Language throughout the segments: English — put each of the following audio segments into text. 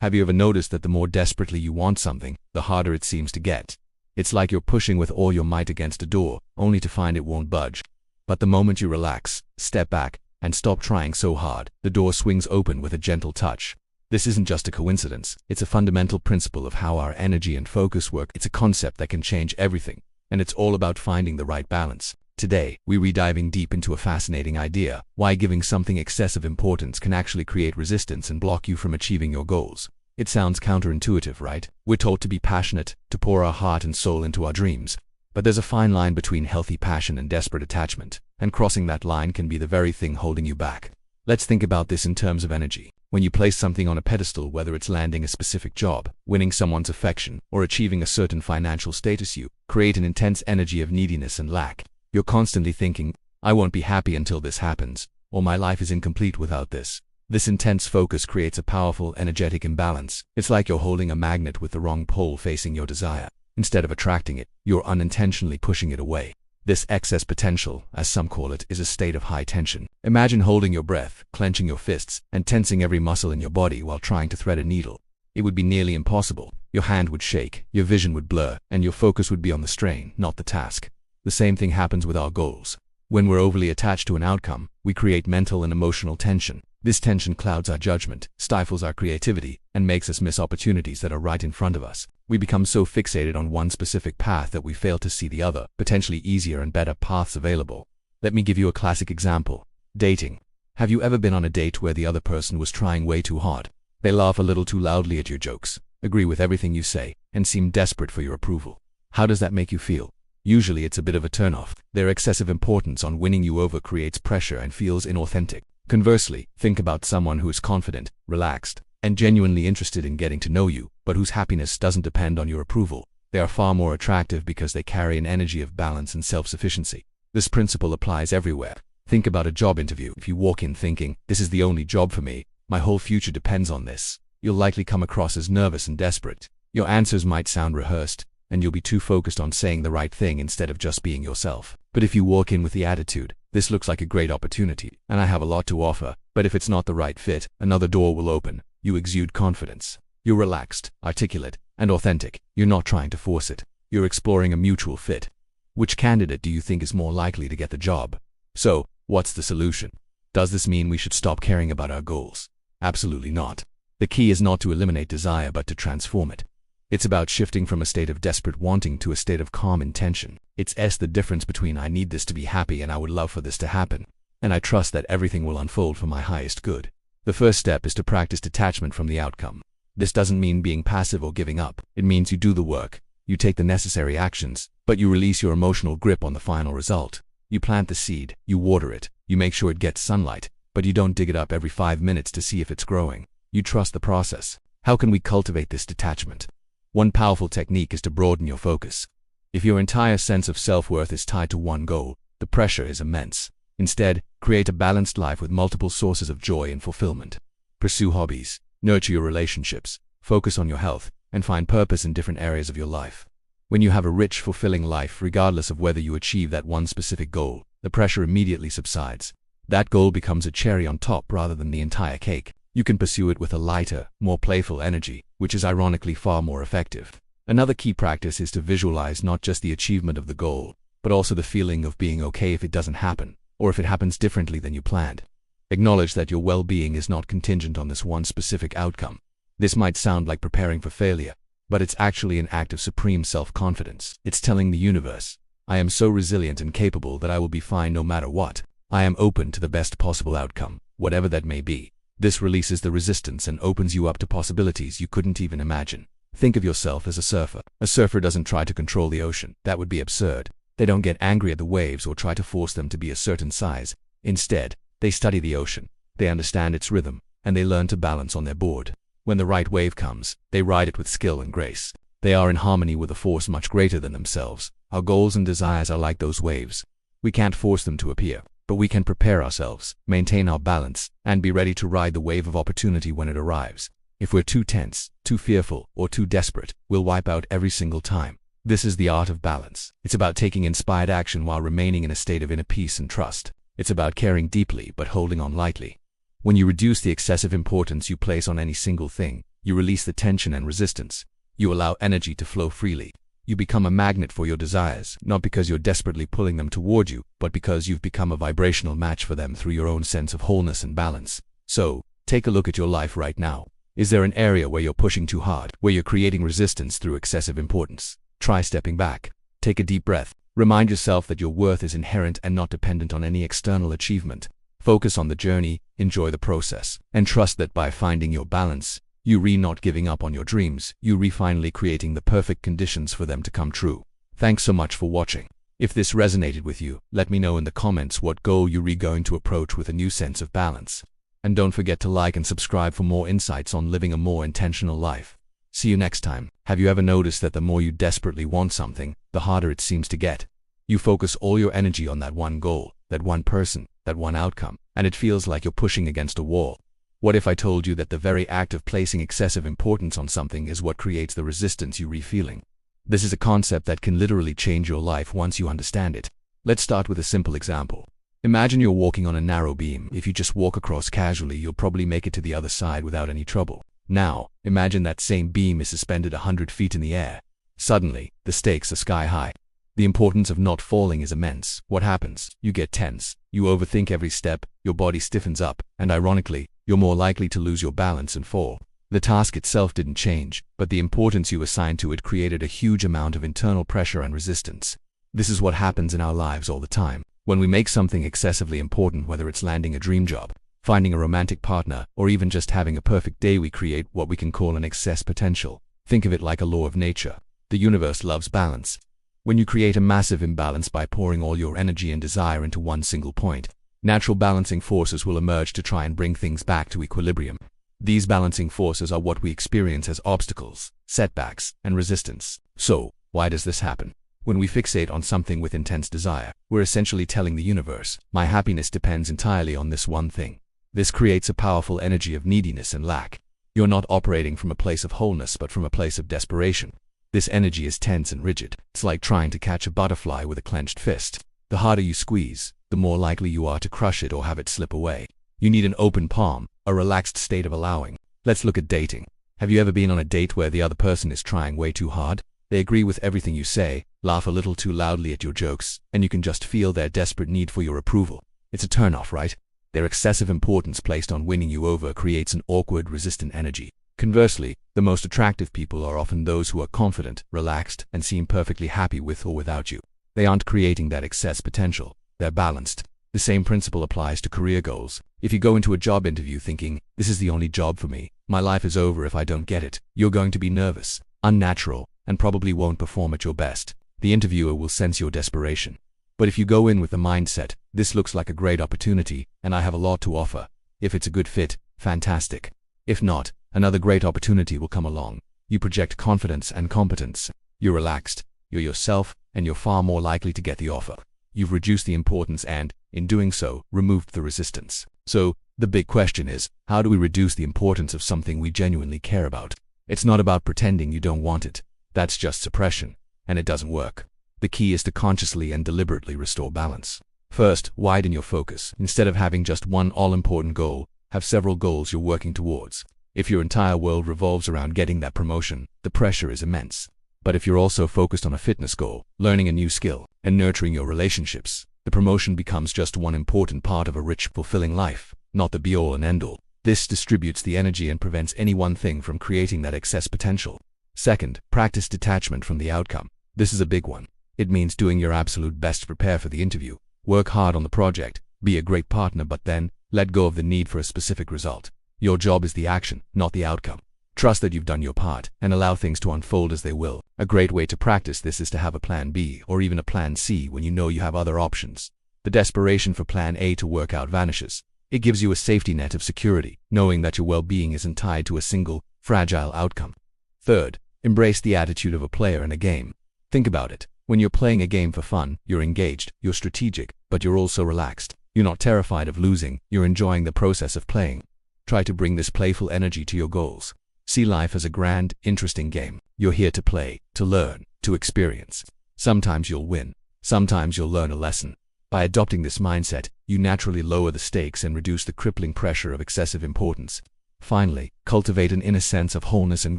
Have you ever noticed that the more desperately you want something, the harder it seems to get? It's like you're pushing with all your might against a door, only to find it won't budge. But the moment you relax, step back, and stop trying so hard, the door swings open with a gentle touch. This isn't just a coincidence, it's a fundamental principle of how our energy and focus work. It's a concept that can change everything, and it's all about finding the right balance. Today, we're diving deep into a fascinating idea: why giving something excessive importance can actually create resistance and block you from achieving your goals. It sounds counterintuitive, right? We're told to be passionate, to pour our heart and soul into our dreams. But there's a fine line between healthy passion and desperate attachment, and crossing that line can be the very thing holding you back. Let's think about this in terms of energy. When you place something on a pedestal, whether it's landing a specific job, winning someone's affection, or achieving a certain financial status, you create an intense energy of neediness and lack. You're constantly thinking, I won't be happy until this happens, or my life is incomplete without this. This intense focus creates a powerful, energetic imbalance. It's like you're holding a magnet with the wrong pole facing your desire. Instead of attracting it, you're unintentionally pushing it away. This excess potential, as some call it, is a state of high tension. Imagine holding your breath, clenching your fists, and tensing every muscle in your body while trying to thread a needle. It would be nearly impossible. Your hand would shake, your vision would blur, and your focus would be on the strain, not the task. The same thing happens with our goals. When we're overly attached to an outcome, we create mental and emotional tension. This tension clouds our judgment, stifles our creativity, and makes us miss opportunities that are right in front of us. We become so fixated on one specific path that we fail to see the other, potentially easier and better paths available. Let me give you a classic example. Dating. Have you ever been on a date where the other person was trying way too hard? They laugh a little too loudly at your jokes, agree with everything you say, and seem desperate for your approval. How does that make you feel? Usually it's a bit of a turnoff. Their excessive importance on winning you over creates pressure and feels inauthentic. Conversely, think about someone who is confident, relaxed, and genuinely interested in getting to know you, but whose happiness doesn't depend on your approval. They are far more attractive because they carry an energy of balance and self-sufficiency. This principle applies everywhere. Think about a job interview. If you walk in thinking, this is the only job for me, my whole future depends on this, you'll likely come across as nervous and desperate. Your answers might sound rehearsed, and you'll be too focused on saying the right thing instead of just being yourself. But if you walk in with the attitude, this looks like a great opportunity, and I have a lot to offer, but if it's not the right fit, another door will open, you exude confidence. You're relaxed, articulate, and authentic. You're not trying to force it. You're exploring a mutual fit. Which candidate do you think is more likely to get the job? So, what's the solution? Does this mean we should stop caring about our goals? Absolutely not. The key is not to eliminate desire but to transform it. It's about shifting from a state of desperate wanting to a state of calm intention. It's the difference between I need this to be happy and I would love for this to happen, and I trust that everything will unfold for my highest good. The first step is to practice detachment from the outcome. This doesn't mean being passive or giving up. It means you do the work, you take the necessary actions, but you release your emotional grip on the final result. You plant the seed, you water it, you make sure it gets sunlight, but you don't dig it up every 5 minutes to see if it's growing. You trust the process. How can we cultivate this detachment? One powerful technique is to broaden your focus. If your entire sense of self-worth is tied to one goal, the pressure is immense. Instead, create a balanced life with multiple sources of joy and fulfillment. Pursue hobbies, nurture your relationships, focus on your health, and find purpose in different areas of your life. When you have a rich, fulfilling life, regardless of whether you achieve that one specific goal, the pressure immediately subsides. That goal becomes a cherry on top rather than the entire cake. You can pursue it with a lighter, more playful energy, which is ironically far more effective. Another key practice is to visualize not just the achievement of the goal, but also the feeling of being okay if it doesn't happen, or if it happens differently than you planned. Acknowledge that your well-being is not contingent on this one specific outcome. This might sound like preparing for failure, but it's actually an act of supreme self-confidence. It's telling the universe, I am so resilient and capable that I will be fine no matter what. I am open to the best possible outcome, whatever that may be. This releases the resistance and opens you up to possibilities you couldn't even imagine. Think of yourself as a surfer. A surfer doesn't try to control the ocean. That would be absurd. They don't get angry at the waves or try to force them to be a certain size. Instead, they study the ocean. They understand its rhythm, and they learn to balance on their board. When the right wave comes, they ride it with skill and grace. They are in harmony with a force much greater than themselves. Our goals and desires are like those waves. We can't force them to appear, but we can prepare ourselves, maintain our balance, and be ready to ride the wave of opportunity when it arrives. If we're too tense, too fearful, or too desperate, we'll wipe out every single time. This is the art of balance. It's about taking inspired action while remaining in a state of inner peace and trust. It's about caring deeply but holding on lightly. When you reduce the excessive importance you place on any single thing, You release the tension and resistance. You allow energy to flow freely. You become a magnet for your desires, not because you're desperately pulling them toward you, but because you've become a vibrational match for them through your own sense of wholeness and balance. So, take a look at your life right now. Is there an area where you're pushing too hard, where you're creating resistance through excessive importance? Try stepping back. Take a deep breath. Remind yourself that your worth is inherent and not dependent on any external achievement. Focus on the journey, enjoy the process, and trust that by finding your balance, you not giving up on your dreams, you finally creating the perfect conditions for them to come true. Thanks so much for watching. If this resonated with you, let me know in the comments what goal you're going to approach with a new sense of balance. And don't forget to like and subscribe for more insights on living a more intentional life. See you next time. Have you ever noticed that the more you desperately want something, the harder it seems to get? You focus all your energy on that one goal, that one person, that one outcome, and it feels like you're pushing against a wall. What if I told you that the very act of placing excessive importance on something is what creates the resistance you're feeling? This is a concept that can literally change your life once you understand it. Let's start with a simple example. Imagine you're walking on a narrow beam. If you just walk across casually, you'll probably make it to the other side without any trouble. Now, imagine that same beam is suspended 100 feet in the air. Suddenly, the stakes are sky high. The importance of not falling is immense. What happens? You get tense. You overthink every step, your body stiffens up, and ironically, you're more likely to lose your balance and fall. The task itself didn't change, but the importance you assigned to it created a huge amount of internal pressure and resistance. This is what happens in our lives all the time. When we make something excessively important, whether it's landing a dream job, finding a romantic partner, or even just having a perfect day, we create what we can call an excess potential. Think of it like a law of nature. The universe loves balance. When you create a massive imbalance by pouring all your energy and desire into one single point, natural balancing forces will emerge to try and bring things back to equilibrium. These balancing forces are what we experience as obstacles, setbacks, and resistance. So, why does this happen? When we fixate on something with intense desire, we're essentially telling the universe, my happiness depends entirely on this one thing. This creates a powerful energy of neediness and lack. You're not operating from a place of wholeness but from a place of desperation. This energy is tense and rigid. It's like trying to catch a butterfly with a clenched fist. The harder you squeeze, the more likely you are to crush it or have it slip away. You need an open palm, a relaxed state of allowing. Let's look at dating. Have you ever been on a date where the other person is trying way too hard? They agree with everything you say, laugh a little too loudly at your jokes, and you can just feel their desperate need for your approval. It's a turn-off, right? Their excessive importance placed on winning you over creates an awkward, resistant energy. Conversely, the most attractive people are often those who are confident, relaxed, and seem perfectly happy with or without you. They aren't creating that excess potential. They're balanced. The same principle applies to career goals. If you go into a job interview thinking, this is the only job for me, my life is over if I don't get it, you're going to be nervous, unnatural, and probably won't perform at your best. The interviewer will sense your desperation. But if you go in with the mindset, this looks like a great opportunity, and I have a lot to offer. If it's a good fit, fantastic. If not, another great opportunity will come along. You project confidence and competence. You're relaxed, you're yourself, and you're far more likely to get the offer. You've reduced the importance and, in doing so, removed the resistance. So, the big question is, how do we reduce the importance of something we genuinely care about? It's not about pretending you don't want it. That's just suppression, and it doesn't work. The key is to consciously and deliberately restore balance. First, widen your focus. Instead of having just one all-important goal, have several goals you're working towards. If your entire world revolves around getting that promotion, the pressure is immense. But if you're also focused on a fitness goal, learning a new skill, and nurturing your relationships, the promotion becomes just one important part of a rich, fulfilling life, not the be-all and end-all. This distributes the energy and prevents any one thing from creating that excess potential. Second, practice detachment from the outcome. This is a big one. It means doing your absolute best to prepare for the interview. Work hard on the project, be a great partner, but then, let go of the need for a specific result. Your job is the action, not the outcome. Trust that you've done your part, and allow things to unfold as they will. A great way to practice this is to have a plan B, or even a plan C when you know you have other options. The desperation for plan A to work out vanishes. It gives you a safety net of security, knowing that your well-being isn't tied to a single, fragile outcome. Third, embrace the attitude of a player in a game. Think about it. When you're playing a game for fun, you're engaged, you're strategic, but you're also relaxed. You're not terrified of losing, you're enjoying the process of playing. Try to bring this playful energy to your goals. See life as a grand, interesting game. You're here to play, to learn, to experience. Sometimes you'll win, sometimes you'll learn a lesson. By adopting this mindset, you naturally lower the stakes and reduce the crippling pressure of excessive importance. Finally, cultivate an inner sense of wholeness and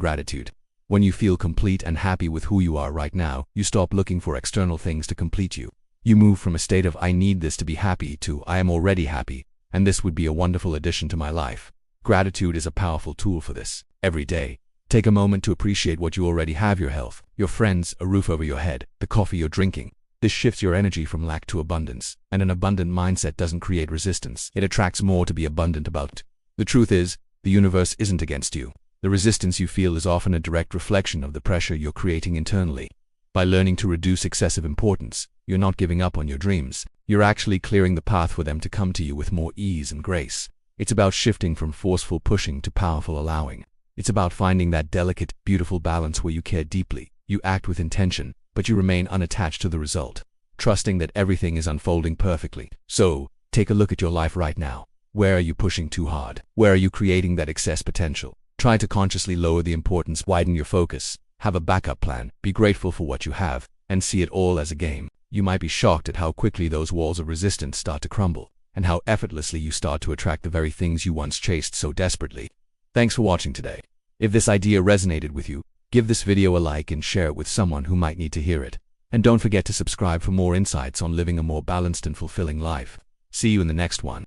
gratitude. When you feel complete and happy with who you are right now, you stop looking for external things to complete you. You move from a state of "I need this to be happy" to "I am already happy, and this would be a wonderful addition to my life." Gratitude is a powerful tool for this. Every day, take a moment to appreciate what you already have: your health, your friends, a roof over your head, the coffee you're drinking. This shifts your energy from lack to abundance, and an abundant mindset doesn't create resistance. It attracts more to be abundant about. The truth is, the universe isn't against you. The resistance you feel is often a direct reflection of the pressure you're creating internally. By learning to reduce excessive importance, you're not giving up on your dreams. You're actually clearing the path for them to come to you with more ease and grace. It's about shifting from forceful pushing to powerful allowing. It's about finding that delicate, beautiful balance where you care deeply, you act with intention, but you remain unattached to the result, trusting that everything is unfolding perfectly. So, take a look at your life right now. Where are you pushing too hard? Where are you creating that excess potential? Try to consciously lower the importance, widen your focus, have a backup plan, be grateful for what you have, and see it all as a game. You might be shocked at how quickly those walls of resistance start to crumble, and how effortlessly you start to attract the very things you once chased so desperately. Thanks for watching today. If this idea resonated with you, give this video a like and share it with someone who might need to hear it. And don't forget to subscribe for more insights on living a more balanced and fulfilling life. See you in the next one.